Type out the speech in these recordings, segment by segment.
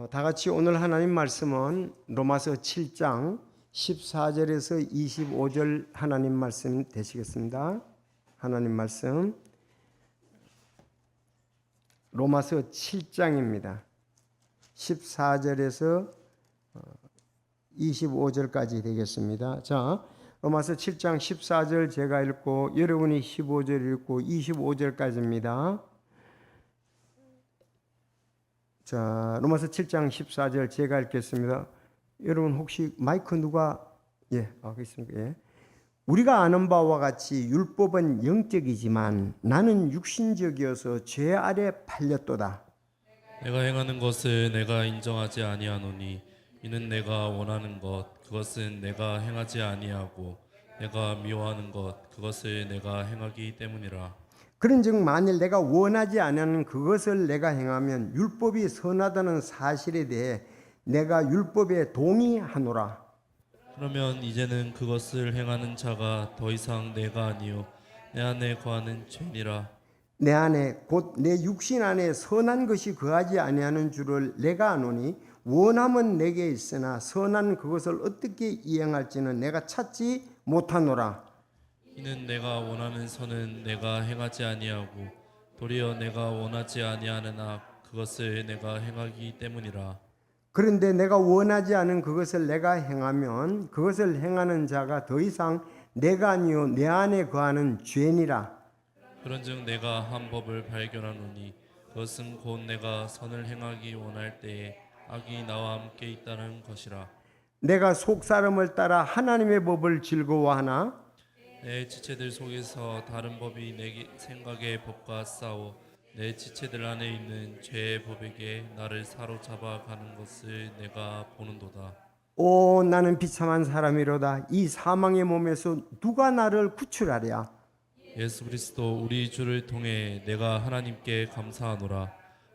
다 같이 오늘 하나님 말씀은 로마서 7장 14절에서 25절 하나님 말씀 되시겠습니다. 하나님 말씀 로마서 7장입니다. 14절에서 25절까지 되겠습니다. 자, 로마서 7장 14절 제가 읽고 여러분이 15절 읽고 25절까지입니다. 자, 로마서 7장 14절 제가 읽겠습니다. 여러분 혹시 마이크 누가 알겠습니다. 우리가 아는 바와 같이 율법은 영적이지만 나는 육신적이어서 죄 아래 팔렸도다. 내가 행하는 것을 내가 인정하지 아니하노니 이는 내가 원하는 것 그것은 내가 행하지 아니하고 내가 미워하는 것 그것을 내가 행하기 때문이라. 그런즉 만일 내가 원하지 않는 그것을 내가 행하면 율법이 선하다는 사실에 대해 내가 율법에 동의하노라. 그러면 이제는 그것을 행하는 자가 더 이상 내가 아니요 내 안에 거하는 죄니라. 내 안에 곧 내 육신 안에 선한 것이 거하지 아니하는 줄을 내가 아노니 원함은 내게 있으나 선한 그것을 어떻게 이행할지는 내가 찾지 못하노라. 이는 내가 원하는 선은 내가 행하지 아니하고 도리어 내가 원하지 아니하는 악 그것을 내가 행하기 때문이라. 그런데 내가 원하지 않은 그것을 내가 행하면 그것을 행하는 자가 더 이상 내가 아니요 내 안에 거하는 죄니라. 그런즉 내가 한 법을 발견하노니 그것은 곧 내가 선을 행하기 원할 때에 악이 나와 함께 있다는 것이라. 내가 속사람을 따라 하나님의 법을 즐거워하나 내 지체들 속에서 다른 법이 내 생각의 법과 싸워 내 지체들 안에 있는 죄의 법에게 나를 사로잡아 가는 것을 내가 보는도다. 오 나는 비참한 사람이로다. 이 사망의 몸에서 누가 나를 구출하랴. 예수 그리스도 우리 주를 통해 내가 하나님께 감사하노라.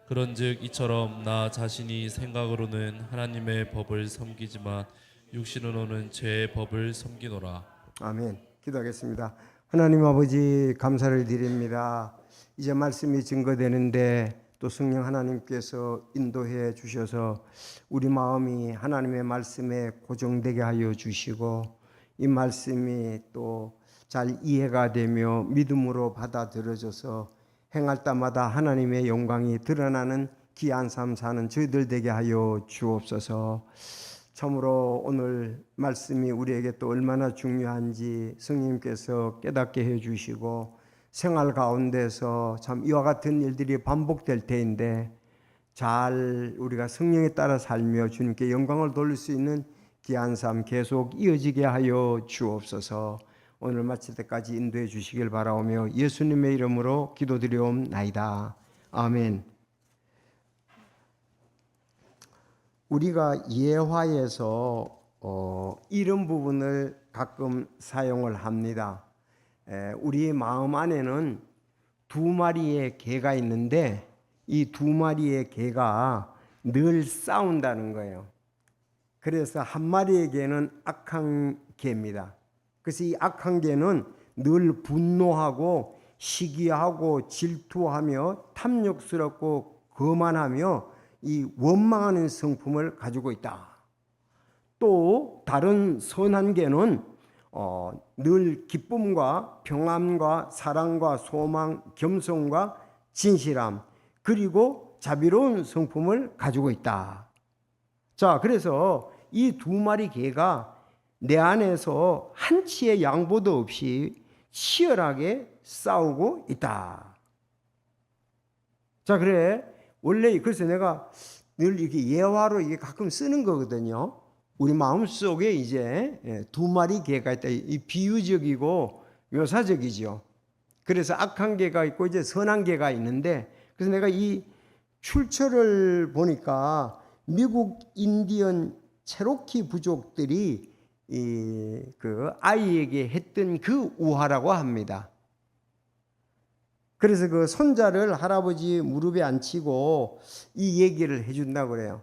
그런즉 이처럼 나 자신이 생각으로는 하나님의 법을 섬기지만 육신으로는 죄의 법을 섬기노라. 아멘. 기도하겠습니다. 하나님 아버지 감사를 드립니다. 이제 말씀이 증거되는데 또 성령 하나님께서 인도해 주셔서 우리 마음이 하나님의 말씀에 고정되게 하여 주시고 이 말씀이 또 잘 이해가 되며 믿음으로 받아들여져서 행할 때마다 하나님의 영광이 드러나는 귀한 삶 사는 저희들 되게 하여 주옵소서. 참으로 오늘 말씀이 우리에게 또 얼마나 중요한지 성령님께서 깨닫게 해주시고 생활 가운데서 참 이와 같은 일들이 반복될 때인데 잘 우리가 성령에 따라 살며 주님께 영광을 돌릴 수 있는 귀한 삶 계속 이어지게 하여 주옵소서. 오늘 마칠 때까지 인도해 주시길 바라오며 예수님의 이름으로 기도드리옵나이다. 아멘. 우리가 예화에서 이런 부분을 가끔 사용을 합니다. 우리 마음 안에는 두 마리의 개가 있는데 이 두 마리의 개가 늘 싸운다는 거예요. 그래서 한 마리의 개는 악한 개입니다. 그래서 이 악한 개는 늘 분노하고 시기하고 질투하며 탐욕스럽고 거만하며 이 원망하는 성품을 가지고 있다. 또 다른 선한 개는 늘 기쁨과 평안과 사랑과 소망, 겸손과 진실함 그리고 자비로운 성품을 가지고 있다. 자, 그래서 이 두 마리 개가 내 안에서 한치의 양보도 없이 치열하게 싸우고 있다. 자, 그래서 내가 늘 이렇게 예화로 이게 가끔 쓰는 거거든요. 우리 마음 속에 이제 두 마리 개가 있다. 이 비유적이고 묘사적이죠. 그래서 악한 개가 있고 이제 선한 개가 있는데, 그래서 내가 이 출처를 보니까 미국 인디언 체로키 부족들이 그 아이에게 했던 그 우화라고 합니다. 그래서 그 손자를 할아버지 무릎에 앉히고 이 얘기를 해준다고 그래요.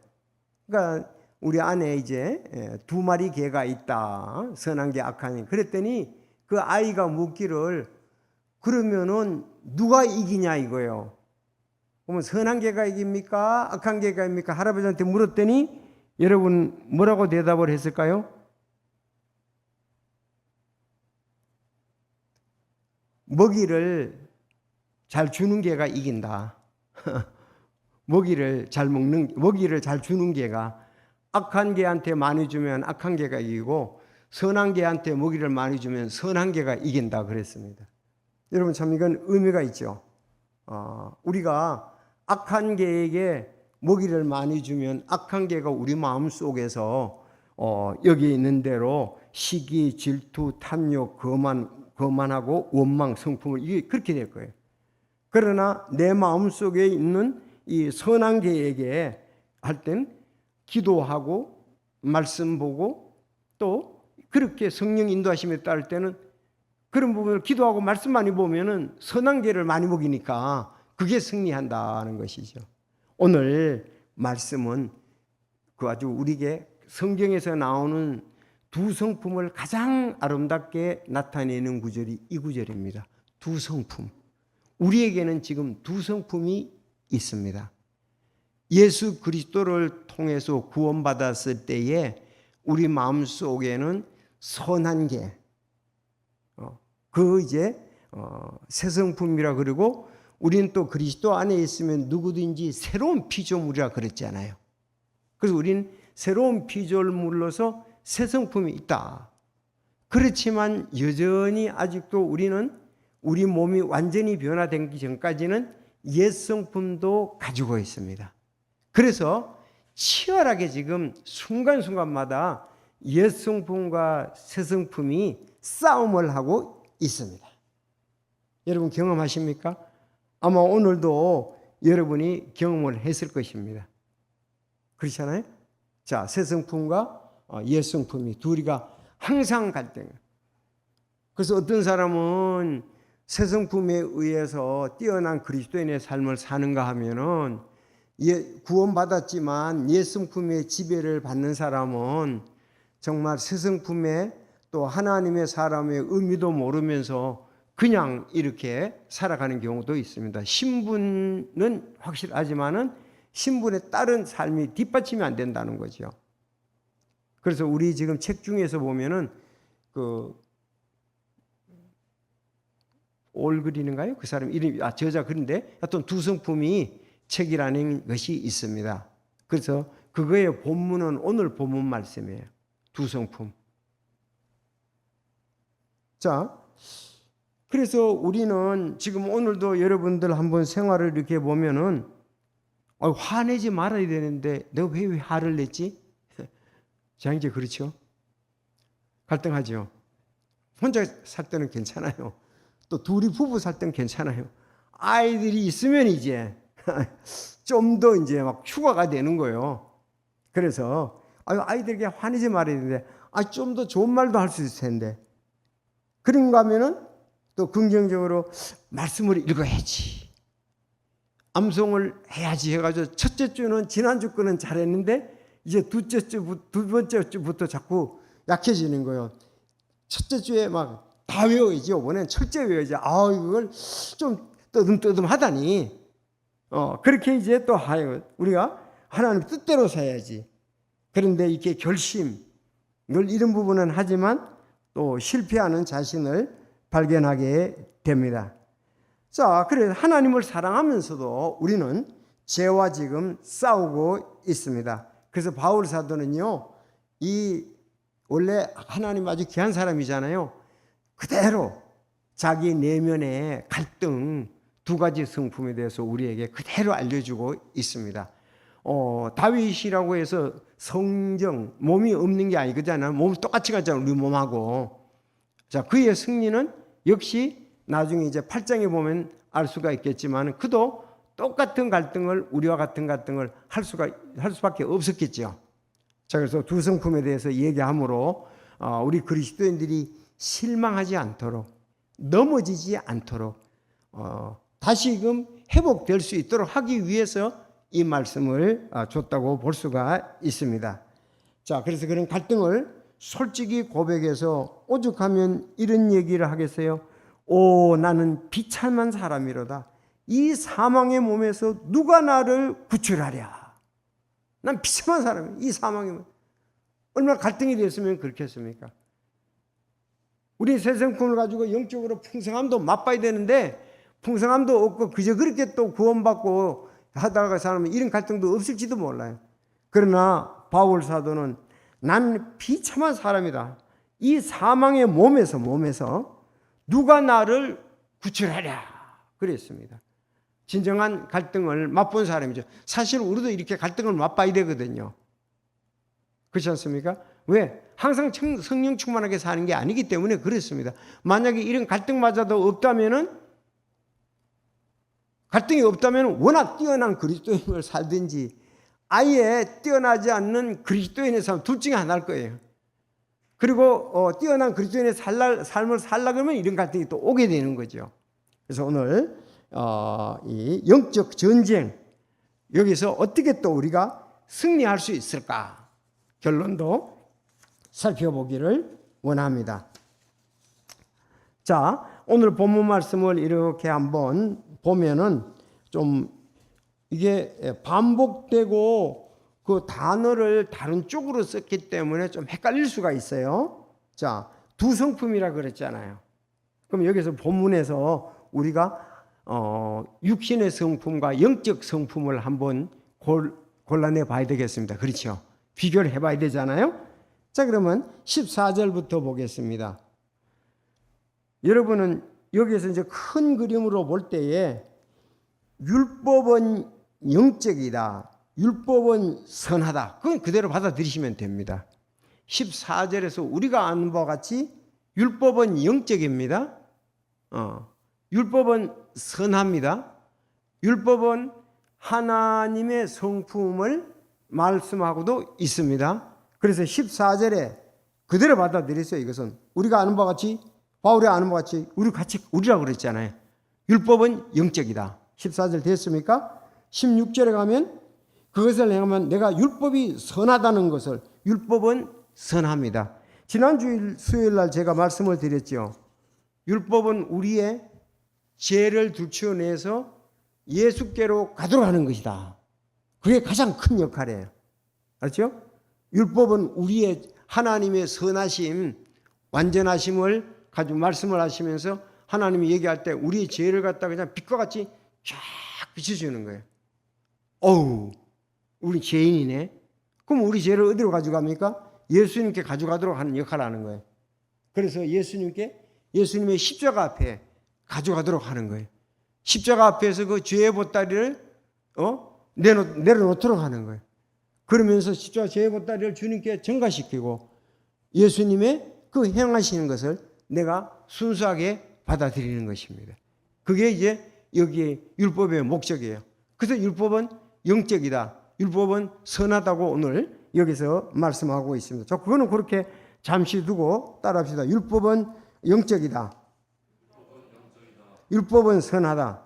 그러니까 우리 안에 이제 두 마리 개가 있다. 선한 개, 악한 개. 그랬더니 그 아이가 묻기를 그러면은 누가 이기냐 이거예요. 그러면 선한 개가 이깁니까? 악한 개가 이깁니까? 할아버지한테 물었더니 여러분 뭐라고 대답을 했을까요? 먹이를 잘 주는 개가 이긴다. 먹이를 잘 주는 개가, 악한 개한테 많이 주면 악한 개가 이기고 선한 개한테 먹이를 많이 주면 선한 개가 이긴다 그랬습니다. 여러분 참 이건 의미가 있죠. 우리가 악한 개에게 먹이를 많이 주면 악한 개가 우리 마음 속에서 여기 있는 대로 시기, 질투, 탐욕, 거만하고 원망, 성품을 이게 그렇게 될 거예요. 그러나 내 마음 속에 있는 이 선한 개에게 할 땐 기도하고 말씀 보고 또 그렇게 성령 인도하심에 따를 때는 그런 부분을 기도하고 말씀 많이 보면은 선한 개를 많이 먹이니까 그게 승리한다는 것이죠. 오늘 말씀은 그 아주 우리에게 성경에서 나오는 두 성품을 가장 아름답게 나타내는 구절이 이 구절입니다. 두 성품. 우리에게는 지금 두 성품이 있습니다. 예수 그리스도를 통해서 구원받았을 때에 우리 마음 속에는 선한 개, 새 성품이라 그러고 우리는 또 그리스도 안에 있으면 누구든지 새로운 피조물이라 그랬잖아요. 그래서 우리는 새로운 피조물로서 새 성품이 있다. 그렇지만 여전히 아직도 우리는 우리 몸이 완전히 변화되기 전까지는 옛 성품도 가지고 있습니다. 그래서 치열하게 지금 순간순간마다 옛 성품과 새 성품이 싸움을 하고 있습니다. 여러분 경험하십니까? 아마 오늘도 여러분이 경험을 했을 것입니다. 그렇잖아요? 자, 새 성품과 옛 성품이 둘이가 항상 갈등. 그래서 어떤 사람은 새 성품에 의해서 뛰어난 그리스도인의 삶을 사는가 하면은 구원받았지만 옛 성품의 지배를 받는 사람은 정말 새 성품의 또 하나님의 사람의 의미도 모르면서 그냥 이렇게 살아가는 경우도 있습니다. 신분은 확실하지만은 신분에 따른 삶이 뒷받침이 안 된다는 거죠. 그래서 우리 지금 책 중에서 보면은 올그린인가요? 그 사람 이름이 저자 그런데 하여튼 두 성품이 책이라는 것이 있습니다. 그래서 그거의 본문은 오늘 본문 말씀이에요. 두 성품. 자, 그래서 우리는 지금 오늘도 여러분들 한번 생활을 이렇게 보면은 화내지 말아야 되는데 내가 왜 화를 냈지? 자, 이제 그렇죠. 갈등하죠. 혼자 살 때는 괜찮아요. 또 둘이 부부 살 때는 괜찮아요. 아이들이 있으면 이제 좀 더 이제 막 휴가가 되는 거예요. 그래서 아이들에게 화내지 말아야 되는데 좀 더 좋은 말도 할 수 있을 텐데 그런가 하면은 또 긍정적으로 말씀을 읽어야지, 암송을 해야지 해가지고 첫째 주는 지난주 거는 잘했는데 이제 두 번째 주부터 자꾸 약해지는 거예요. 첫째 주에 막 다 외워야지. 이번엔 철저히 외워야지. 이걸 좀 뜨듬뜨듬하다니. 그렇게 이제 또 우리가 하나님 뜻대로 살아야지. 그런데 이렇게 결심, 늘 이런 부분은 하지만 또 실패하는 자신을 발견하게 됩니다. 자, 그래서 하나님을 사랑하면서도 우리는 죄와 지금 싸우고 있습니다. 그래서 바울 사도는요, 원래 하나님 아주 귀한 사람이잖아요. 그대로 자기 내면의 갈등 두 가지 성품에 대해서 우리에게 그대로 알려주고 있습니다. 다윗이라고 해서 성정, 몸이 없는 게 아니거든요. 몸 똑같이 가잖아요. 우리 몸하고. 자, 그의 승리는 역시 나중에 이제 8장에 보면 알 수가 있겠지만 그도 똑같은 갈등을, 우리와 같은 갈등을 할 수밖에 없었겠죠. 자, 그래서 두 성품에 대해서 얘기함으로 우리 그리스도인들이 실망하지 않도록, 넘어지지 않도록 다시금 회복될 수 있도록 하기 위해서 이 말씀을 줬다고 볼 수가 있습니다. 자, 그래서 그런 갈등을 솔직히 고백해서 오죽하면 이런 얘기를 하겠어요. 나는 비참한 사람이로다. 이 사망의 몸에서 누가 나를 구출하랴. 난 비참한 사람이에요. 이 사망의 몸. 얼마나 갈등이 됐으면 그렇겠습니까? 우리 새 성품을 가지고 영적으로 풍성함도 맛봐야 되는데 풍성함도 없고 그저 그렇게 또 구원받고 하다가 사람은 이런 갈등도 없을지도 몰라요. 그러나 바울 사도는 난 비참한 사람이다. 이 사망의 몸에서 누가 나를 구출하랴 그랬습니다. 진정한 갈등을 맛본 사람이죠. 사실 우리도 이렇게 갈등을 맛봐야 되거든요. 그렇지 않습니까? 왜? 항상 성령 충만하게 사는 게 아니기 때문에 그렇습니다. 만약에 이런 갈등마저도 갈등이 없다면 워낙 뛰어난 그리스도인을 살든지 아예 뛰어나지 않는 그리스도인의 삶 둘 중에 하나일 거예요. 그리고 뛰어난 그리스도인의 삶을 살려고 하면 이런 갈등이 또 오게 되는 거죠. 그래서 오늘 이 영적 전쟁 여기서 어떻게 또 우리가 승리할 수 있을까 결론도 살펴보기를 원합니다. 자, 오늘 본문 말씀을 이렇게 한번 보면은 좀 이게 반복되고 그 단어를 다른 쪽으로 썼기 때문에 좀 헷갈릴 수가 있어요. 자, 두 성품이라 그랬잖아요. 그럼 여기서 본문에서 우리가 육신의 성품과 영적 성품을 한번 골라내 봐야 되겠습니다. 그렇죠? 비교를 해봐야 되잖아요. 자, 그러면 14절부터 보겠습니다. 여러분은 여기에서 이제 큰 그림으로 볼 때에 율법은 영적이다. 율법은 선하다. 그건 그대로 받아들이시면 됩니다. 14절에서 우리가 아는 바와 같이 율법은 영적입니다. 율법은 선합니다. 율법은 하나님의 성품을 말씀하고도 있습니다. 그래서 14절에 그대로 받아들였어요. 이것은 우리가 아는 바와 같이 바울이 아는 바와 같이 우리라고 그랬잖아요. 율법은 영적이다. 14절 됐습니까? 16절에 가면 그것을 행하면 내가 율법이 선하다는 것을 율법은 선합니다. 지난주 수요일 날 제가 말씀을 드렸죠. 율법은 우리의 죄를 들추어내서 예수께로 가도록 하는 것이다. 그게 가장 큰 역할이에요. 알죠? 율법은 우리의 하나님의 선하심, 완전하심을 가지고 말씀을 하시면서 하나님이 얘기할 때 우리의 죄를 갖다 그냥 빛과 같이 쫙 비춰주는 거예요. 어우, 우리 죄인이네. 그럼 우리 죄를 어디로 가져갑니까? 예수님께 가져가도록 하는 역할을 하는 거예요. 그래서 예수님의 십자가 앞에 가져가도록 하는 거예요. 십자가 앞에서 그 죄의 보따리를 내려놓도록 하는 거예요. 그러면서 십자가 죄의 보따리를 주님께 전가시키고 예수님의 그 행하시는 것을 내가 순수하게 받아들이는 것입니다. 그게 이제 여기 율법의 목적이에요. 그래서 율법은 영적이다. 율법은 선하다고 오늘 여기서 말씀하고 있습니다. 저 그거는 그렇게 잠시 두고 따라합시다. 율법은 영적이다. 율법은 선하다.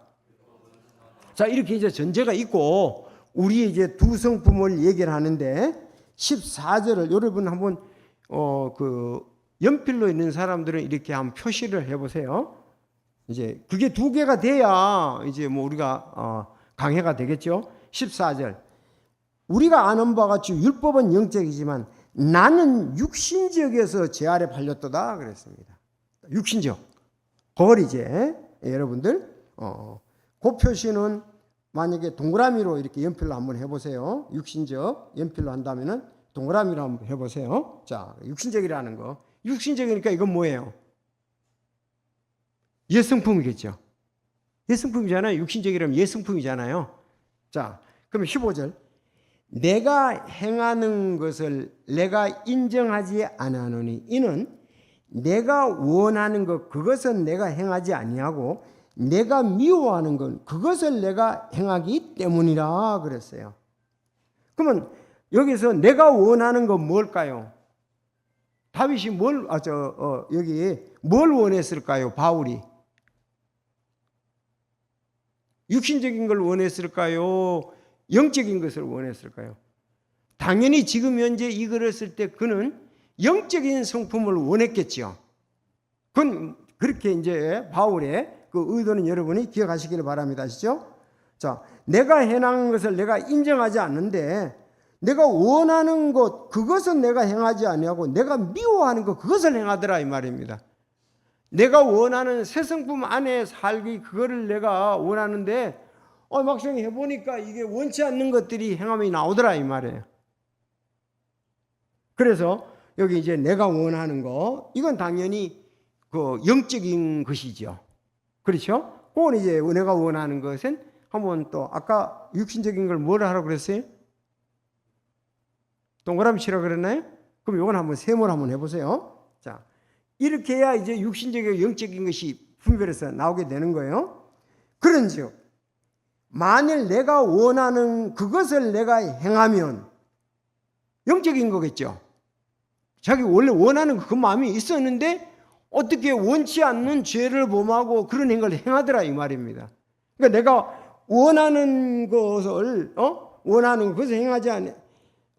자, 이렇게 이제 전제가 있고 우리 이제 두 성품을 얘기를 하는데 14절을 여러분 한번 그 연필로 있는 사람들은 이렇게 한번 표시를 해보세요. 이제 그게 두 개가 돼야 이제 뭐 우리가 강해가 되겠죠. 14절. 우리가 아는 바와 같이 율법은 영적이지만 나는 육신적에서 제 아래 팔렸도다 그랬습니다. 육신적. 그걸 이제 여러분들 그 표시는 만약에 동그라미로 이렇게 연필로 한번 해보세요. 육신적 연필로 한다면은 동그라미로 한번 해보세요. 자, 육신적이라는 거. 육신적이니까 이건 뭐예요? 옛성품이겠죠. 옛성품이잖아요. 육신적이라면 옛성품이잖아요. 자, 그럼 15절. 내가 행하는 것을 내가 인정하지 아니하노니 이는 내가 원하는 것 그것은 내가 행하지 아니하고 내가 미워하는 건 그것을 내가 행하기 때문이라 그랬어요. 그러면 여기서 내가 원하는 건 뭘까요? 다윗이 여기 뭘 원했을까요? 바울이 육신적인 걸 원했을까요? 영적인 것을 원했을까요? 당연히 지금 현재 이 글을 쓸 때 그는 영적인 성품을 원했겠죠. 그건 그렇게 이제 바울의 그 그 의도는 여러분이 기억하시기를 바랍니다. 아시죠? 자, 내가 행한 것을 내가 인정하지 않는데 내가 원하는 것 그것은 내가 행하지 아니하고 내가 미워하는 것 그것을 행하더라 이 말입니다. 내가 원하는 새 성품 안에 살기 그거를 내가 원하는데 막상 해보니까 이게 원치 않는 것들이 행함이 나오더라 이 말이에요. 그래서 여기 이제 내가 원하는 거 이건 당연히 그 영적인 것이죠. 그렇죠? 그건 이제 내가 원하는 것은 한번 또 아까 육신적인 걸 뭐라 하라고 그랬어요? 동그라미 치라고 그랬나요? 그럼 이건 한번 세모를 한번 해보세요. 자, 이렇게 해야 이제 육신적이고 영적인 것이 분별해서 나오게 되는 거예요. 그런즉 만일 내가 원하는 그것을 내가 행하면 영적인 거겠죠. 자기 원래 원하는 그 마음이 있었는데 어떻게 원치 않는 죄를 범하고 그런 행위를 행하더라 이 말입니다. 그러니까 내가 원하는 것을 행하지 않아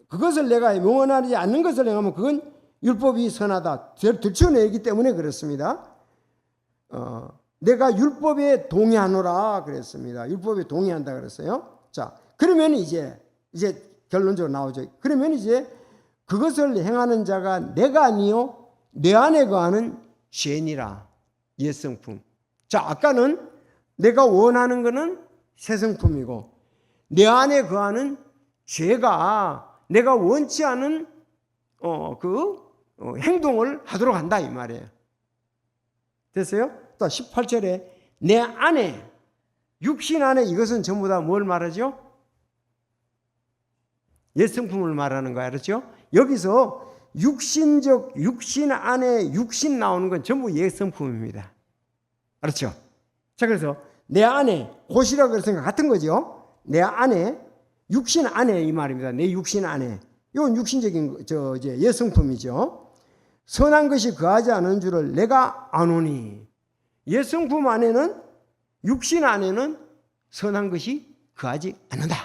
그것을 내가 원하지 않는 것을 행하면 그건 율법이 선하다 들춰내기 때문에 그렇습니다. 내가 율법에 동의하노라 그랬습니다. 율법에 동의한다 그랬어요. 자, 그러면 이제 결론적으로 나오죠. 그러면 이제 그것을 행하는 자가 내가 아니요 내 안에 거하는 죄니라. 옛성품. 자, 아까는 내가 원하는 것은 새성품이고 내 안에 거하는 죄가 내가 원치 않은 행동을 하도록 한다 이 말이에요. 됐어요? 또 18절에 내 안에 육신 안에 이것은 전부 다 뭘 말하죠? 옛성품을 말하는 거야. 그렇죠? 여기서 육신 안에 육신 나오는 건 전부 옛성품입니다. 그렇죠? 자, 그래서 내 안에 곳이라고 그랬으니까 같은 거죠. 내 안에 육신 안에 이 말입니다. 내 육신 안에 이건 육신적인 이제 옛성품이죠. 선한 것이 거하지 않은 줄을 내가 아노니. 옛성품 안에는 육신 안에는 선한 것이 거하지 않는다.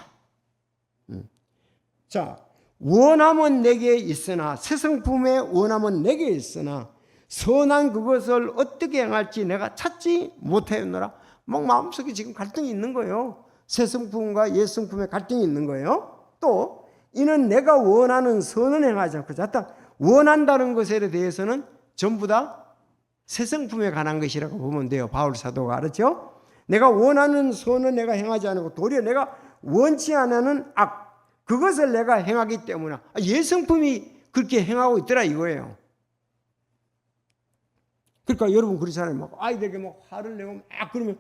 자, 원함은 내게 있으나 새성품의 원함은 내게 있으나 선한 그것을 어떻게 행할지 내가 찾지 못하였노라. 막 마음속에 지금 갈등이 있는 거예요. 새성품과 옛성품의 갈등이 있는 거예요. 또 이는 내가 원하는 선은 행하지 않고 자다 원한다는 것에 대해서는 전부 다 새성품에 관한 것이라고 보면 돼요. 바울 사도가 알았죠? 내가 원하는 선은 내가 행하지 않고 도리어 내가 원치 않는 악 그것을 내가 행하기 때문에 옛성품이 그렇게 행하고 있더라 이거예요. 그러니까 여러분 그렇잖아요. 막 아이들에게 막 화를 내고 막 그러면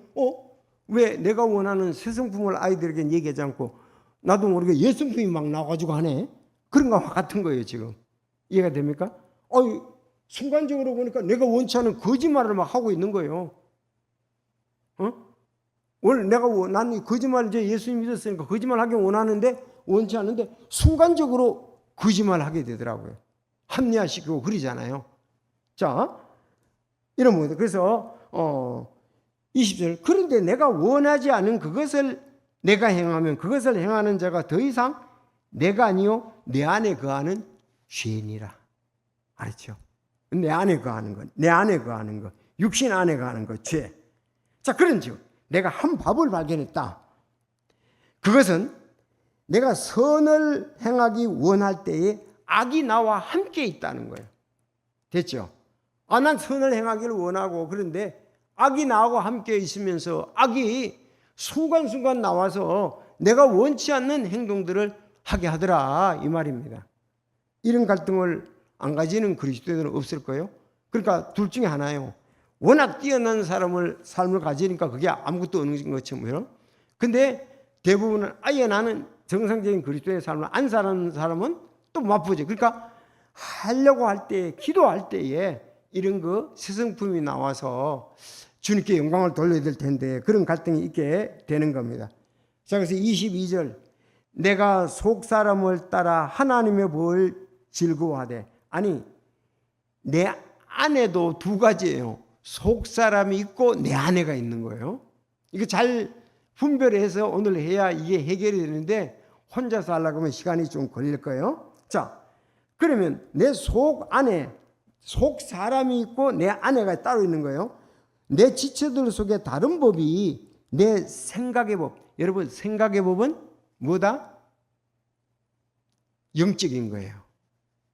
왜 내가 원하는 새성품을 아이들에게 얘기하지 않고 나도 모르게 옛성품이 막 나와가지고 하네. 그런 거와 같은 거예요 지금. 이해가 됩니까? 순간적으로 보니까 내가 원치 않은 거짓말을 막 하고 있는 거예요. 원래 난 거짓말 이제 예수님 믿었으니까 거짓말 하기 원하는데 원치 않는데 순간적으로 거짓말 하게 되더라고요. 합리화시키고 그러잖아요. 자, 이런 겁니다. 그래서 20절 그런데 내가 원하지 않은 그것을 내가 행하면 그것을 행하는 자가 더 이상 내가 아니요 내 안에 거하는 죄니라. 알았죠? 내 안에 거하는 것, 내 안에 거하는 것, 육신 안에 거하는 것, 죄. 자, 그런즉 내가 한 법을 발견했다. 그것은 내가 선을 행하기 원할 때에 악이 나와 함께 있다는 거예요. 됐죠? 난 선을 행하기를 원하고 그런데 악이 나하고 함께 있으면서 악이 순간순간 나와서 내가 원치 않는 행동들을 하게 하더라 이 말입니다. 이런 갈등을 안 가지는 그리스도인은 없을 거예요. 그러니까 둘 중에 하나예요. 워낙 뛰어난 삶을 가지니까 그게 아무것도 없는 것처럼. 근데 대부분은 아예 나는 정상적인 그리스도의 삶을 안 사는 사람은 또 맛보죠. 그러니까 하려고 할 때, 기도할 때에 이런 새성품이 나와서 주님께 영광을 돌려야 될 텐데 그런 갈등이 있게 되는 겁니다. 자, 그래서 22절 내가 속 사람을 따라 하나님의 법을 즐거워하되 아니 내 안에도 두 가지예요. 속 사람이 있고 내 안에가 있는 거예요. 이거 잘 분별해서 오늘 해야 이게 해결이 되는데 혼자서 하려고 하면 시간이 좀 걸릴 거예요. 자, 그러면 내 속 안에 속 사람이 있고 내 안에가 따로 있는 거예요. 내 지체들 속에 다른 법이 내 생각의 법. 여러분, 생각의 법은 뭐다? 영적인 거예요.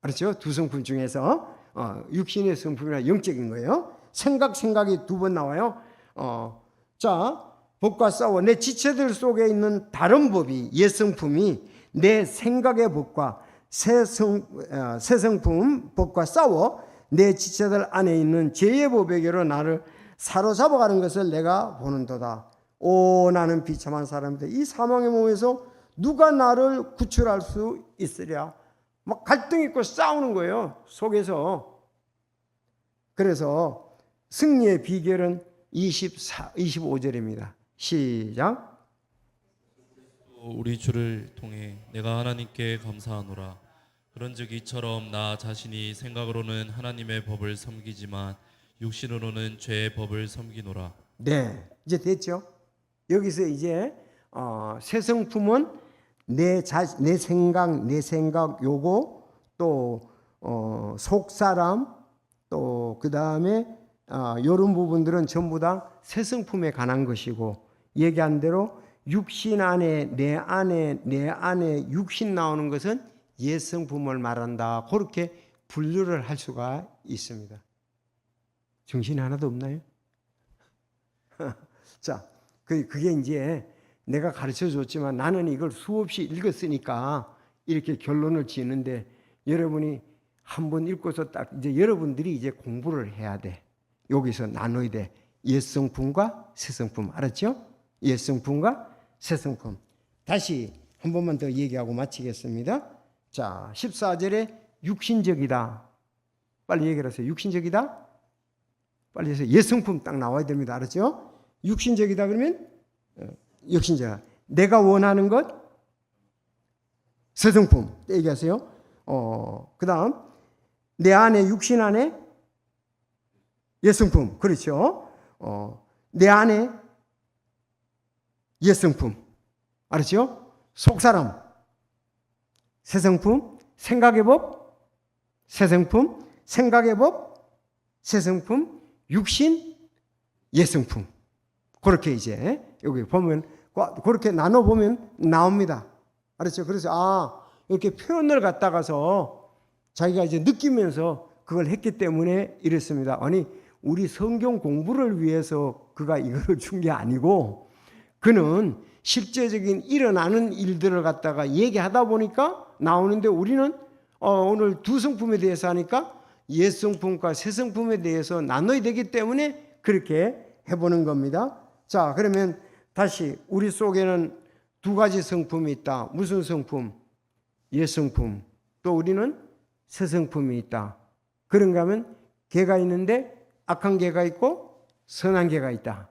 알았죠? 두 성품 중에서 육신의 성품이나 영적인 거예요. 생각이 두 번 나와요. 자, 법과 싸워. 내 지체들 속에 있는 다른 법이, 옛 성품이 내 생각의 법과 새 성품 법과 싸워 내 지체들 안에 있는 죄의 법에게로 나를 사로잡아가는 것을 내가 보는도다. 오, 나는 비참한 사람이다. 이 사망의 몸에서 누가 나를 구출할 수 있으랴. 막 갈등 있고 싸우는 거예요, 속에서. 그래서 승리의 비결은 25절입니다. 시작. 우리 주를 통해 내가 하나님께 감사하노라. 그런즉 이처럼 나 자신이 생각으로는 하나님의 법을 섬기지만 육신으로는 죄의 법을 섬기노라. 네, 이제 됐죠. 여기서 이제 새 성품은 내 생각 요거, 또 속사람, 또 그 다음에 이런 부분들은 전부 다 새 성품에 관한 것이고, 얘기한 대로 육신 안에 내 안에 육신 나오는 것은 옛 성품을 말한다. 그렇게 분류를 할 수가 있습니다. 정신이 하나도 없나요? 자, 그게 이제 내가 가르쳐 줬지만 나는 이걸 수없이 읽었으니까 이렇게 결론을 지는데, 여러분이 한번 읽고서 딱 이제 여러분들이 이제 공부를 해야 돼. 여기서 나눠야 돼. 옛 성품과 새 성품. 알았죠? 옛 성품과 새 성품. 다시 한 번만 더 얘기하고 마치겠습니다. 자, 14절에 육신적이다. 빨리 얘기를 하세요. 육신적이다. 빨리 해서 옛 성품 딱 나와야 됩니다. 알았죠? 육신적이다 그러면 육신적. 내가 원하는 것 새 성품. 얘기하세요. 그 다음 내 안에 육신 안에 옛 성품. 그렇죠? 내 안에 옛 성품. 알았죠? 속사람 새 성품, 생각의 법 새 성품, 생각의 법 새 성품, 육신 옛 성품. 그렇게 이제 여기 보면 그렇게 나눠 보면 나옵니다. 알았죠? 그래서 이렇게 표현을 갖다가서 자기가 이제 느끼면서 그걸 했기 때문에 이랬습니다. 아니, 우리 성경 공부를 위해서 그가 이거를 준 게 아니고, 그는 실제적인 일어나는 일들을 갖다가 얘기하다 보니까 나오는데, 우리는 오늘 두 성품에 대해서 하니까 옛 성품과 새 성품에 대해서 나눠야 되기 때문에 그렇게 해보는 겁니다. 자, 그러면 다시 우리 속에는 두 가지 성품이 있다. 무슨 성품? 옛 성품. 또 우리는 새 성품이 있다. 그런가 하면 개가 있는데 악한 개가 있고 선한 개가 있다.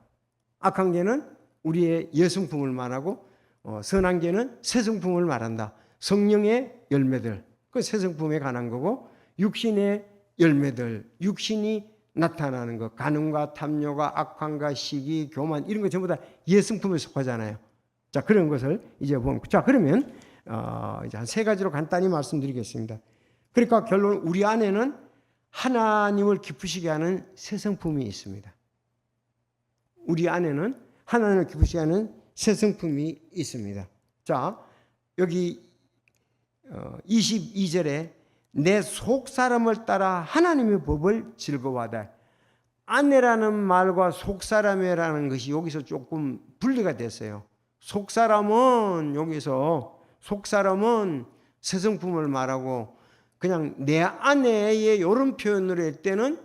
악한 개는 우리의 옛 성품을 말하고 선한 개는 새 성품을 말한다. 성령의 열매들, 그 새 성품에 관한 거고, 육신의 열매들, 육신이 나타나는 것, 간음과 탐욕과 악함과 시기, 교만, 이런 거 전부 다 옛 성품에 속하잖아요. 자, 그런 것을 이제 보면, 자, 그러면 이제 한 세 가지로 간단히 말씀드리겠습니다. 그러니까 결론, 우리 안에는 하나님을 기쁘시게 하는 새 성품이 있습니다. 우리 안에는 하나님을 기쁘시게 하는 새 성품이 있습니다. 자, 여기 22절에 내 속사람을 따라 하나님의 법을 즐거워하다. 아내라는 말과 속사람이라는 것이 여기서 조금 분리가 됐어요. 속사람은 여기서 속사람은 새 성품을 말하고, 그냥 내 아내의 이런 표현을 할 때는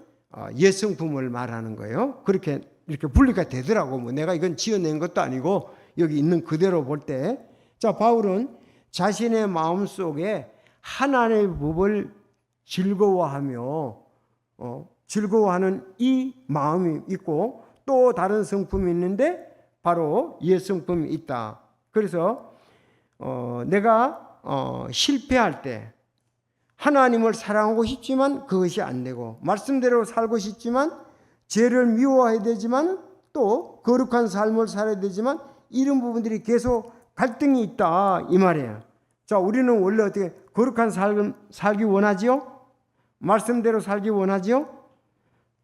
옛 성품을 말하는 거예요. 그렇게 이렇게 분리가 되더라고. 뭐 내가 이건 지어낸 것도 아니고 여기 있는 그대로 볼 때, 자, 바울은 자신의 마음 속에 하나님의 법을 즐거워하며 즐거워하는 이 마음이 있고, 또 다른 성품이 있는데 바로 옛 성품이 있다. 그래서 내가 실패할 때 하나님을 사랑하고 싶지만 그것이 안 되고, 말씀대로 살고 싶지만 죄를 미워해야 되지만 또 거룩한 삶을 살아야 되지만, 이런 부분들이 계속 갈등이 있다 이 말이에요. 자, 우리는 원래 어떻게 거룩한 삶 살기 원하지요? 말씀대로 살기 원하지요?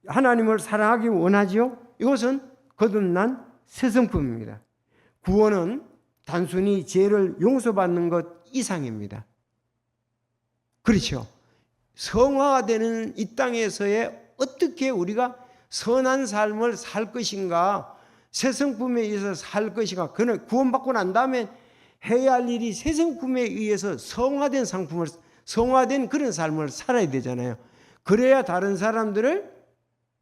하나님을 사랑하기 원하지요? 이것은 거듭난 새 성품입니다. 구원은 단순히 죄를 용서받는 것 이상입니다. 그렇죠. 성화가 되는 이 땅에서의 어떻게 우리가 선한 삶을 살 것인가, 새 성품에 의해서 살 것인가, 그는 구원받고 난 다음에 해야 할 일이 새 성품에 의해서 성화된 그런 삶을 살아야 되잖아요. 그래야 다른 사람들을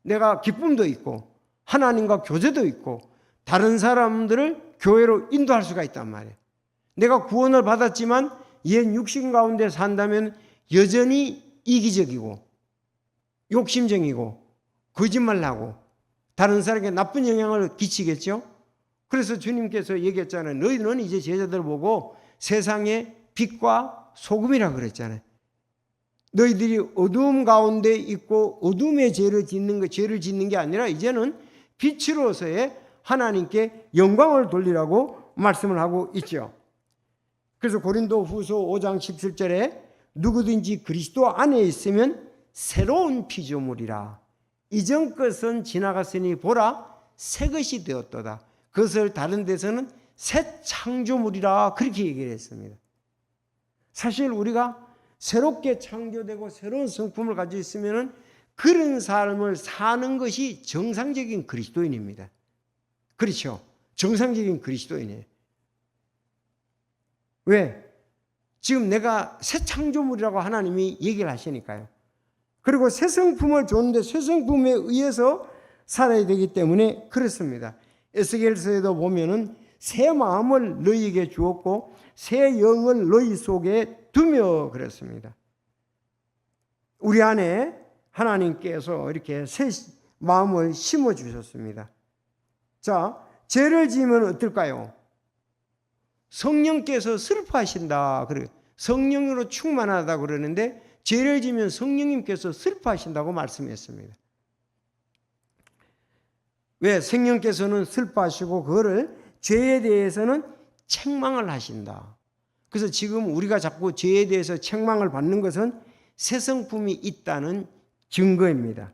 내가 기쁨도 있고 하나님과 교제도 있고 다른 사람들을 교회로 인도할 수가 있단 말이에요. 내가 구원을 받았지만 옛 육신 가운데 산다면 여전히 이기적이고 욕심쟁이고 거짓말하고 다른 사람에게 나쁜 영향을 끼치겠죠. 그래서 주님께서 얘기했잖아요. 너희는 이제 제자들 보고 세상의 빛과 소금이라 그랬잖아요. 너희들이 어두움 가운데 있고 어둠의 죄를 짓는 게 아니라 이제는 빛으로서의 하나님께 영광을 돌리라고 말씀을 하고 있죠. 그래서 고린도 후서 5장 17절에 누구든지 그리스도 안에 있으면 새로운 피조물이라. 이전 것은 지나갔으니 보라 새 것이 되었도다. 그것을 다른 데서는 새 창조물이라 그렇게 얘기를 했습니다. 사실 우리가 새롭게 창조되고 새로운 성품을 가지고 있으면 그런 삶을 사는 것이 정상적인 그리스도인입니다. 그렇죠. 정상적인 그리스도인이에요. 왜? 지금 내가 새 창조물이라고 하나님이 얘기를 하시니까요. 그리고 새 성품을 줬는데 새 성품에 의해서 살아야 되기 때문에 그렇습니다. 에스겔서에도 보면은 새 마음을 너희에게 주었고 새 영을 너희 속에 두며 그랬습니다. 우리 안에 하나님께서 이렇게 새 마음을 심어 주셨습니다. 자, 죄를 지으면 어떨까요? 성령께서 슬퍼하신다. 그래요. 성령으로 충만하다 그러는데 죄를 지면 성령님께서 슬퍼하신다고 말씀했습니다. 왜? 성령께서는 슬퍼하시고 그거를 죄에 대해서는 책망을 하신다. 그래서 지금 우리가 자꾸 죄에 대해서 책망을 받는 것은 새 성품이 있다는 증거입니다.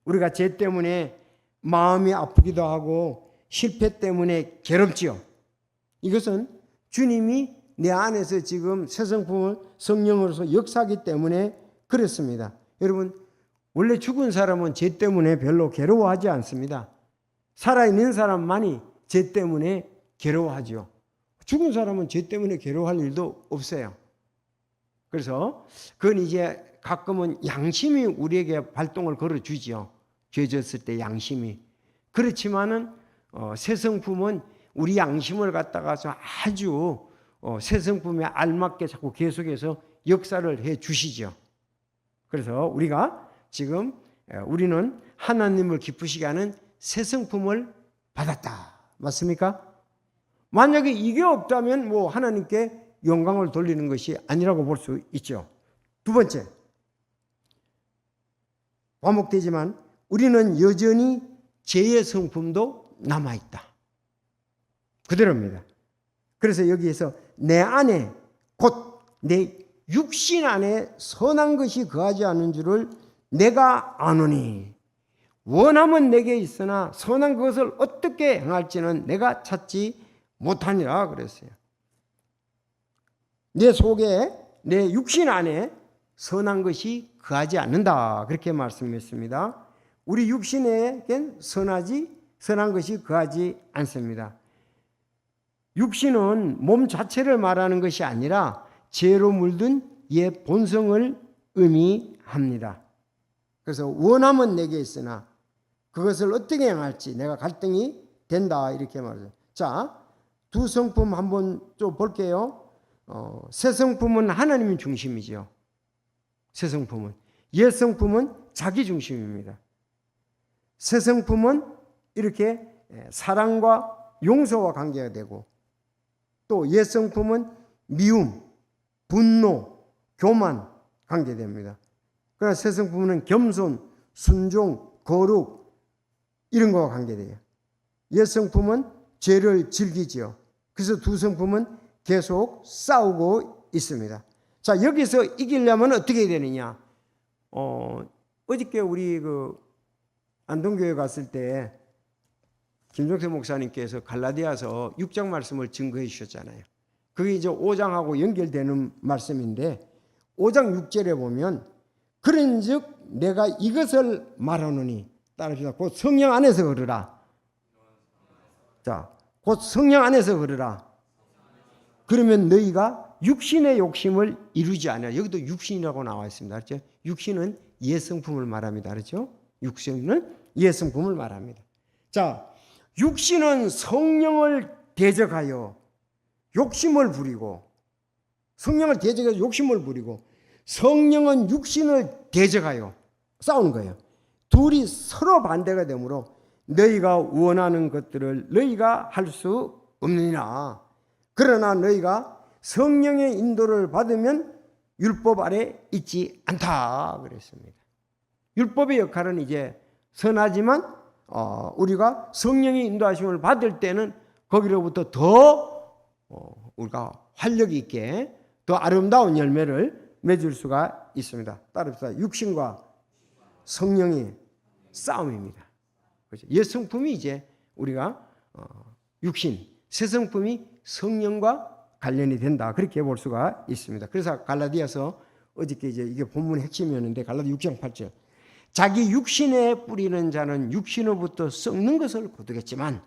우리가 죄 때문에 마음이 아프기도 하고 실패 때문에 괴롭지요. 이것은 주님이 내 안에서 지금 새 성품을 성령으로서 역사하기 때문에 그렇습니다. 여러분, 원래 죽은 사람은 죄 때문에 별로 괴로워하지 않습니다. 살아있는 사람만이 죄 때문에 괴로워하죠. 죽은 사람은 죄 때문에 괴로워할 일도 없어요. 그래서 그건 이제 가끔은 양심이 우리에게 발동을 걸어주지요. 죄 졌을 때 양심이. 그렇지만은 새 성품은 우리 양심을 갖다가서 아주 새 성품에 알맞게 자꾸 계속해서 역사를 해 주시죠. 그래서 우리가 지금 우리는 하나님을 기쁘시게 하는 새 성품을 받았다. 맞습니까? 만약에 이게 없다면 뭐 하나님께 영광을 돌리는 것이 아니라고 볼 수 있죠. 두 번째, 반복되지만 우리는 여전히 죄의 성품도 남아있다. 그대로입니다. 그래서 여기에서 내 안에 곧 내 육신 안에 선한 것이 거하지 않은 줄을 내가 아노니 원함은 내게 있으나 선한 것을 어떻게 행할지는 내가 찾지 못하니라 그랬어요. 내 속에 내 육신 안에 선한 것이 거하지 않는다 그렇게 말씀했습니다. 우리 육신에겐 선한 것이 거하지 않습니다. 육신은 몸 자체를 말하는 것이 아니라 죄로 물든 옛 본성을 의미합니다. 그래서 원함은 내게 있으나 그것을 어떻게 행할지 내가 갈등이 된다 이렇게 말해요. 자, 두 성품 한번 좀 볼게요. 새 성품은 하나님 중심이죠. 새 성품은. 옛 성품은 자기 중심입니다. 새 성품은 이렇게 사랑과 용서와 관계가 되고 또 옛 성품은 미움, 분노, 교만 관계됩니다. 그러나 새 성품은 겸손, 순종, 거룩 이런 거와 관계돼요. 옛 성품은 죄를 즐기지요. 그래서 두 성품은 계속 싸우고 있습니다. 자, 여기서 이기려면 어떻게 해야 되느냐? 어저께 우리 안동교회 갔을 때 김종태 목사님께서 갈라디아서 6장 말씀을 증거해 주셨잖아요. 그게 이제 5장하고 연결되는 말씀인데 5장 6절에 보면 그런즉 내가 이것을 말하노니 따라합시다. 곧 성령 안에서 걸으라. 자, 곧 성령 안에서 걸으라. 그러면 너희가 육신의 욕심을 이루지 않으라. 여기도 육신이라고 나와 있습니다. 그렇죠? 육신은 예성품을 말합니다. 그렇죠? 육신은 예성품을 말합니다. 자, 육신은 성령을 대적하여 욕심을 부리고 성령을 대적해서 욕심을 부리고 성령은 육신을 대적하여 싸우는 거예요. 둘이 서로 반대가 되므로 너희가 원하는 것들을 너희가 할 수 없느니라. 그러나 너희가 성령의 인도를 받으면 율법 아래 있지 않다 그랬습니다. 율법의 역할은 이제 선하지만 우리가 성령의 인도하심을 받을 때는 거기로부터 더 우리가 활력 있게 더 아름다운 열매를 맺을 수가 있습니다. 따릅시다. 육신과 성령의 싸움입니다. 그렇죠? 옛 성품이 이제 우리가 육신, 새 성품이 성령과 관련이 된다. 그렇게 볼 수가 있습니다. 그래서 갈라디아서 어저께 이제 이게 본문의 핵심이었는데 갈라디아 6장 8절. 자기 육신에 뿌리는 자는 육신으로부터 썩는 것을 거두겠지만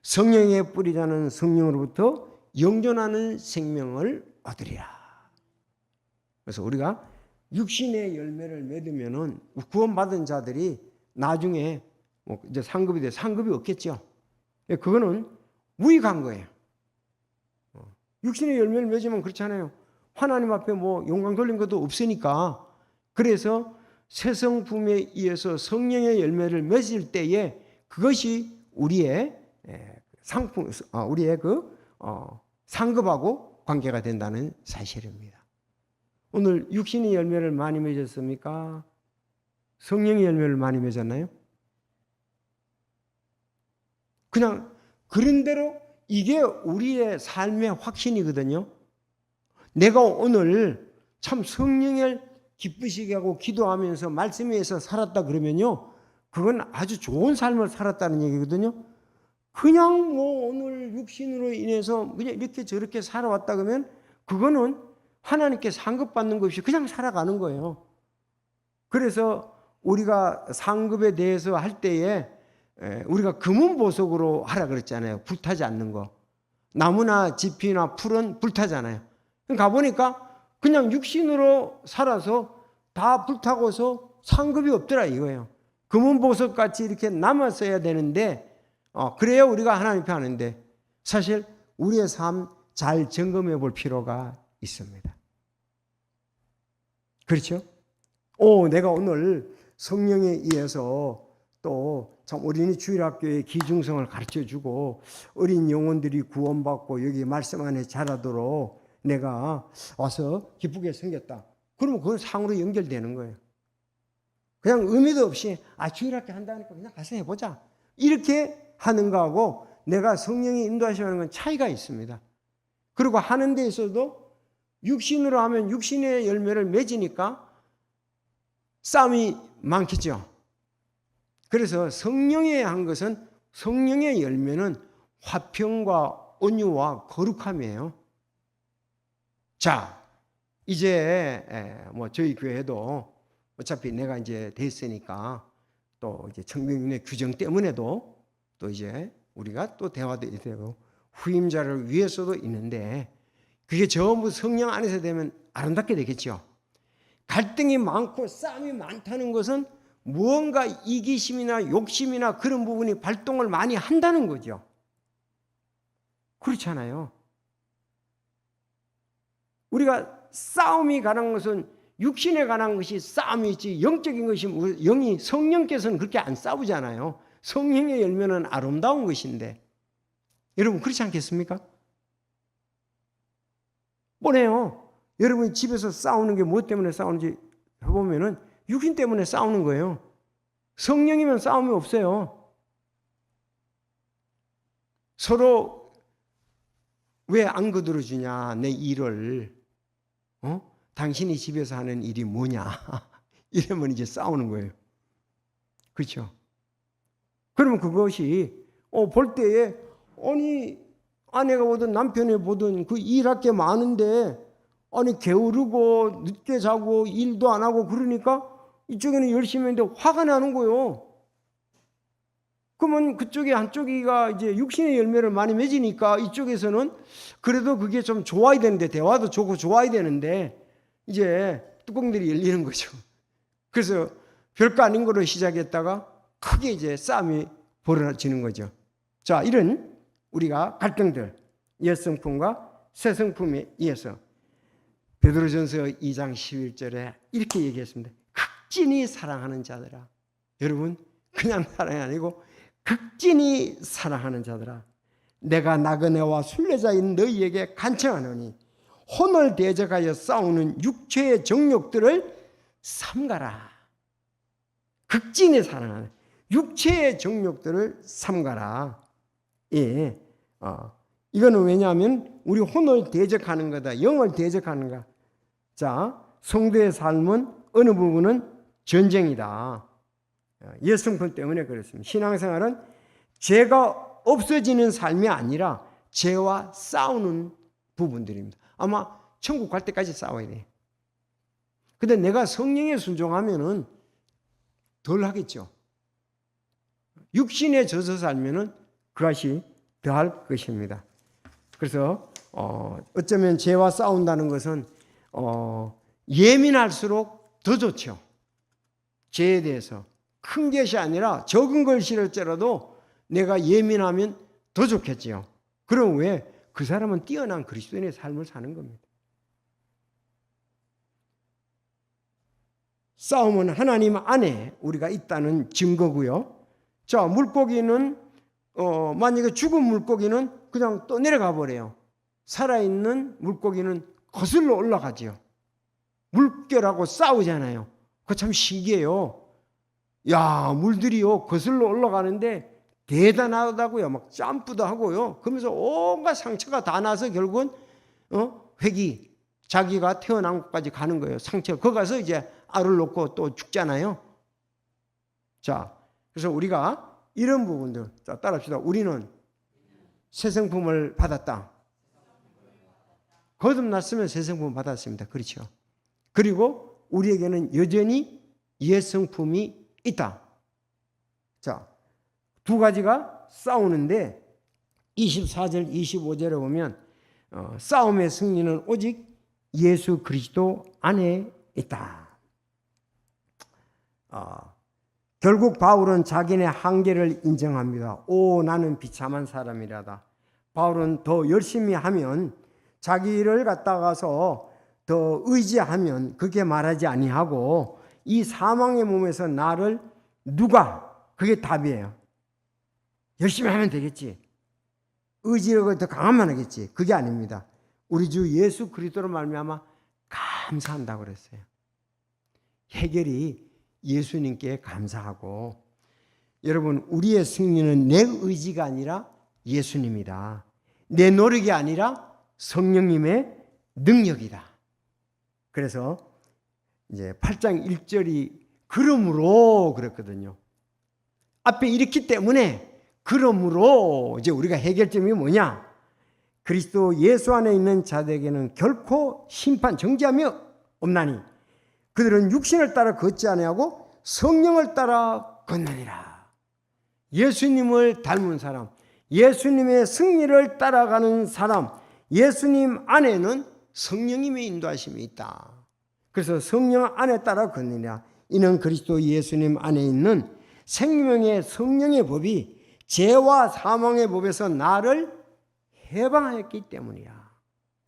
성령에 뿌리자는 성령으로부터 영존하는 생명을 얻으리라. 그래서 우리가 육신의 열매를 맺으면은 구원받은 자들이 나중에 뭐 이제 상급이 돼 상급이 없겠죠. 그거는 무익한 거예요. 육신의 열매를 맺으면 그렇잖아요. 하나님 앞에 뭐 영광 돌린 것도 없으니까. 그래서 새 성품에 의해서 성령의 열매를 맺을 때에 그것이 우리의 상품, 우리의 상급하고 관계가 된다는 사실입니다. 오늘 육신의 열매를 많이 맺었습니까? 성령의 열매를 많이 맺었나요? 그냥 그런 대로 이게 우리의 삶의 확신이거든요. 내가 오늘 참 성령을 기쁘시게 하고 기도하면서 말씀에서 살았다 그러면요, 그건 아주 좋은 삶을 살았다는 얘기거든요. 그냥 뭐 오늘 육신으로 인해서 그냥 이렇게 저렇게 살아왔다 그러면 그거는 하나님께 상급받는 것이 그냥 살아가는 거예요. 그래서 우리가 상급에 대해서 할 때에 우리가 금은보석으로 하라 그랬잖아요. 불타지 않는 거. 나무나 지피나 풀은 불타잖아요. 가보니까 그냥 육신으로 살아서 다 불타고서 상급이 없더라 이거예요. 금은보석같이 이렇게 남았어야 되는데 그래야 우리가 하나님 앞에 하는데 사실 우리의 삶 잘 점검해 볼 필요가 있습니다. 그렇죠? 내가 오늘 성령에 의해서 또 참 어린이 주일학교의 기중성을 가르쳐주고 어린 영혼들이 구원받고 여기 말씀 안에 자라도록 내가 와서 기쁘게 생겼다. 그러면 그건 상으로 연결되는 거예요. 그냥 의미도 없이 주일학교 한다니까 그냥 가서 해보자. 이렇게 하는 거하고 내가 성령이 인도하시는 건 차이가 있습니다. 그리고 하는 데 있어도 육신으로 하면 육신의 열매를 맺으니까 싸움이 많겠죠. 그래서 성령에 한 것은 성령의 열매는 화평과 온유와 거룩함이에요. 자, 이제 뭐 저희 교회도 어차피 내가 이제 됐으니까 또 이제 청명윤회 규정 때문에도 또 이제 우리가 또 대화도 되고 후임자를 위해서도 있는데 그게 전부 성령 안에서 되면 아름답게 되겠죠. 갈등이 많고 싸움이 많다는 것은 무언가 이기심이나 욕심이나 그런 부분이 발동을 많이 한다는 거죠. 그렇잖아요. 우리가 싸움이 관한 것은 육신에 관한 것이 싸움이지 영적인 것이 영이 성령께서는 그렇게 안 싸우잖아요. 성령의 열매는 아름다운 것인데 여러분 그렇지 않겠습니까? 뻔해요. 여러분이 집에서 싸우는 게 무엇 때문에 싸우는지 해보면은 육신 때문에 싸우는 거예요. 성령이면 싸움이 없어요. 서로 왜 안 거들어주냐 내 일을 당신이 집에서 하는 일이 뭐냐 이러면 이제 싸우는 거예요. 그렇죠? 그러면 그것이 볼 때에 아니 아내가 보든 남편이 보든 그 일할 게 많은데 아니 게으르고 늦게 자고 일도 안 하고 그러니까 이쪽에는 열심히 했는데 화가 나는 거예요. 그러면 그쪽에 한쪽이가 이제 육신의 열매를 많이 맺으니까 이쪽에서는 그래도 그게 좀 좋아야 되는데 대화도 좋고 좋아야 되는데 이제 뚜껑들이 열리는 거죠. 그래서 별거 아닌 거로 시작했다가 크게 이제 싸움이 벌어지는 거죠. 자, 이런 우리가 갈등들, 옛 성품과 새 성품에 의해서 베드로전서 2장 11절에 이렇게 얘기했습니다. 극진히 사랑하는 자들아. 여러분, 그냥 사랑이 아니고 극진히 사랑하는 자들아. 내가 나그네와 순례자인 너희에게 간청하노니 혼을 대적하여 싸우는 육체의 정욕들을 삼가라. 극진히 사랑하는 육체의 정욕들을 삼가라. 예, 이거는 왜냐하면 우리 혼을 대적하는 거다. 영을 대적하는 거다. 자, 성도의 삶은 어느 부분은 전쟁이다. 옛 성품 때문에 그렇습니다. 신앙생활은 죄가 없어지는 삶이 아니라 죄와 싸우는 부분들입니다. 아마 천국 갈 때까지 싸워야 돼요. 근데 내가 성령에 순종하면은 덜 하겠죠. 육신에 져서 살면은 그것이 더할 것입니다. 그래서 어쩌면 죄와 싸운다는 것은 예민할수록 더 좋죠. 죄에 대해서 큰 것이 아니라 적은 걸 싫을지라도 내가 예민하면 더 좋겠지요. 그럼 왜? 그 사람은 뛰어난 그리스도인의 삶을 사는 겁니다. 싸움은 하나님 안에 우리가 있다는 증거고요. 자, 물고기는 만약에 죽은 물고기는 그냥 또 내려가 버려요. 살아있는 물고기는 거슬러 올라가지요. 물결하고 싸우잖아요. 그거 참 신기해요. 야, 물들이요 거슬러 올라가는데 대단하다고요. 막 점프도 하고요. 그러면서 온갖 상처가 다 나서 결국은 회귀 자기가 태어난 곳까지 가는 거예요. 상처. 거기 가서 이제 알을 놓고 또 죽잖아요. 자, 그래서 우리가 이런 부분들, 자, 따라합시다. 우리는 새 성품을 받았다. 거듭났으면 새 성품을 받았습니다. 그렇죠. 그리고 우리에게는 여전히 옛 성품이 있다. 자, 두 가지가 싸우는데 24절, 25절에 보면 싸움의 승리는 오직 예수 그리스도 안에 있다. 결국 바울은 자기네 한계를 인정합니다. 오, 나는 비참한 사람이라다. 바울은 더 열심히 하면 자기를 갖다가서 더 의지하면 그게 말하지 아니하고 이 사망의 몸에서 나를 누가, 그게 답이에요. 열심히 하면 되겠지. 의지력을 더 강하면 하겠지. 그게 아닙니다. 우리 주 예수 그리스도로 말미암아 감사한다고 그랬어요. 해결이 예수님께 감사하고, 여러분, 우리의 승리는 내 의지가 아니라 예수님이다. 내 노력이 아니라 성령님의 능력이다. 그래서 이제 8장 1절이 그러므로 그랬거든요. 앞에 이렇기 때문에 그러므로 이제 우리가 해결점이 뭐냐? 그리스도 예수 안에 있는 자들에게는 결코 심판 정죄함이 없나니 그들은 육신을 따라 걷지 아니하고 성령을 따라 걷느니라. 예수님을 닮은 사람, 예수님의 승리를 따라가는 사람, 예수님 안에는 성령님의 인도하심이 있다. 그래서 성령 안에 따라 걷느니라. 이는 그리스도 예수님 안에 있는 생명의 성령의 법이 죄와 사망의 법에서 나를 해방하였기 때문이야.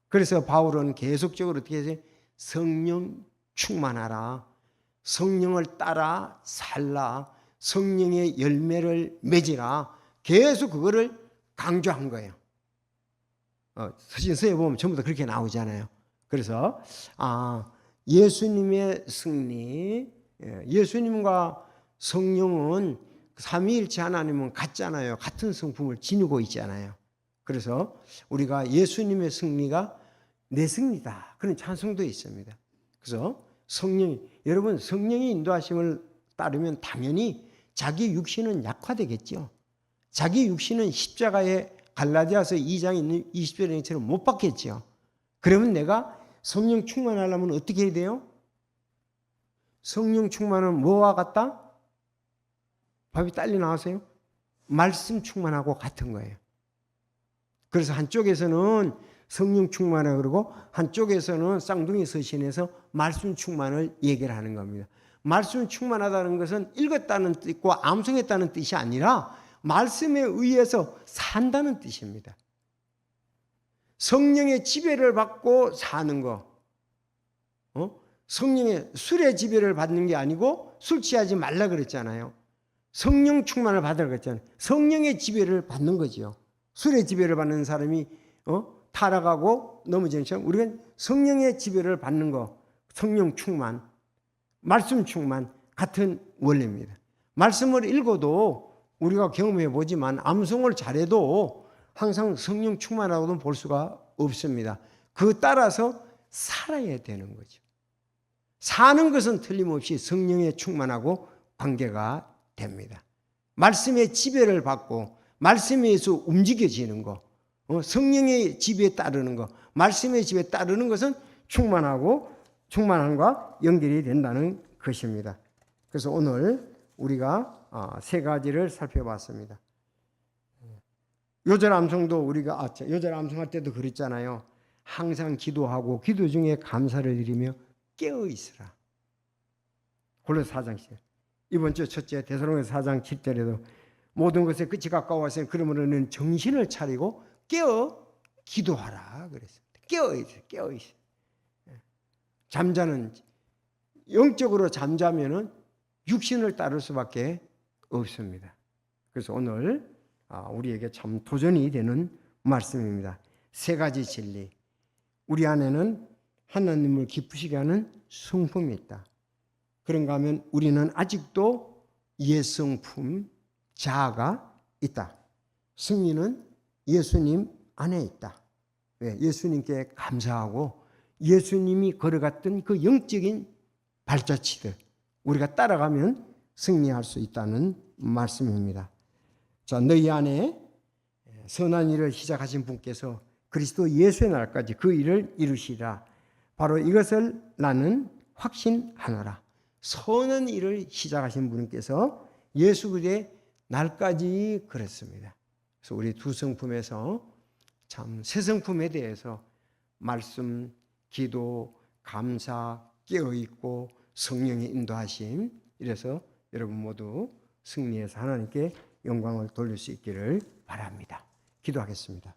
그래서 바울은 계속적으로 어떻게 해서 성령 충만하라, 성령을 따라 살라, 성령의 열매를 맺으라, 계속 그거를 강조한 거예요. 서신서에 보면 전부 다 그렇게 나오잖아요. 그래서 예수님의 승리, 예수님과 성령은 삼위일체 하나님은 같잖아요. 같은 성품을 지니고 있잖아요. 그래서 우리가 예수님의 승리가 내 승리다, 그런 찬송도 있습니다. 그래서 여러분 성령의 인도하심을 따르면 당연히 자기 육신은 약화되겠죠. 자기 육신은 십자가에 갈라디아서 2장에 있는 20절처럼 못 박혔죠. 그러면 내가 성령 충만하려면 어떻게 해야 돼요? 성령 충만은 뭐와 같다? 밥이 빨리 나와서요. 말씀 충만하고 같은 거예요. 그래서 한쪽에서는 성령 충만하고 그러고 한쪽에서는 쌍둥이 서신에서 말씀 충만을 얘기를 하는 겁니다. 말씀 충만하다는 것은 읽었다는 뜻과 암송했다는 뜻이 아니라 말씀에 의해서 산다는 뜻입니다. 성령의 지배를 받고 사는 거. 성령의 술의 지배를 받는 게 아니고 술 취하지 말라 그랬잖아요. 성령 충만을 받으라 그랬잖아요. 성령의 지배를 받는 거죠. 술의 지배를 받는 사람이 타락하고 넘어지는 것처럼 우리가 성령의 지배를 받는 거, 성령 충만, 말씀 충만 같은 원리입니다. 말씀을 읽어도 우리가 경험해 보지만 암송을 잘해도 항상 성령 충만하고는 볼 수가 없습니다. 그 따라서 살아야 되는 거죠. 사는 것은 틀림없이 성령에 충만하고 관계가 됩니다. 말씀의 지배를 받고 말씀에 의해서 움직여지는 거, 성령의 지배에 따르는 거, 말씀의 지배에 따르는 것은 충만하고 충만함과 연결이 된다는 것입니다. 그래서 오늘 우리가 세 가지를 살펴봤습니다. 요절 암송도 우리가 요절 암송할 때도 그랬잖아요. 항상 기도하고 기도 중에 감사를 드리며 깨어 있으라. 골로새 4장 10절. 이번 주 첫째 데살로니가서 4장 7절에도 모든 것에 끝이 가까워서 그러므로는 정신을 차리고 깨어 기도하라 그랬습니다. 깨어 있어. 잠자는 영적으로 잠자면은 육신을 따를 수밖에 없습니다. 그래서 오늘 우리에게 참 도전이 되는 말씀입니다. 세 가지 진리. 우리 안에는 하나님을 기쁘시게 하는 성품이 있다. 그런가 하면 우리는 아직도 옛성품, 자아가 있다. 승리는 예수님 안에 있다. 예수님께 감사하고 예수님이 걸어갔던 그 영적인 발자취들 우리가 따라가면 승리할 수 있다는 말씀입니다. 자, 너희 안에 선한 일을 시작하신 분께서 그리스도 예수의 날까지 그 일을 이루시라. 바로 이것을 나는 확신하노라. 선한 일을 시작하신 분께서 예수 그리스도의 날까지 그랬습니다. 그래서 우리 두 성품에서 참 세 성품에 대해서 말씀, 기도, 감사, 깨어있고 성령의 인도하심, 이래서 여러분 모두 승리해서 하나님께 영광을 돌릴 수 있기를 바랍니다. 기도하겠습니다.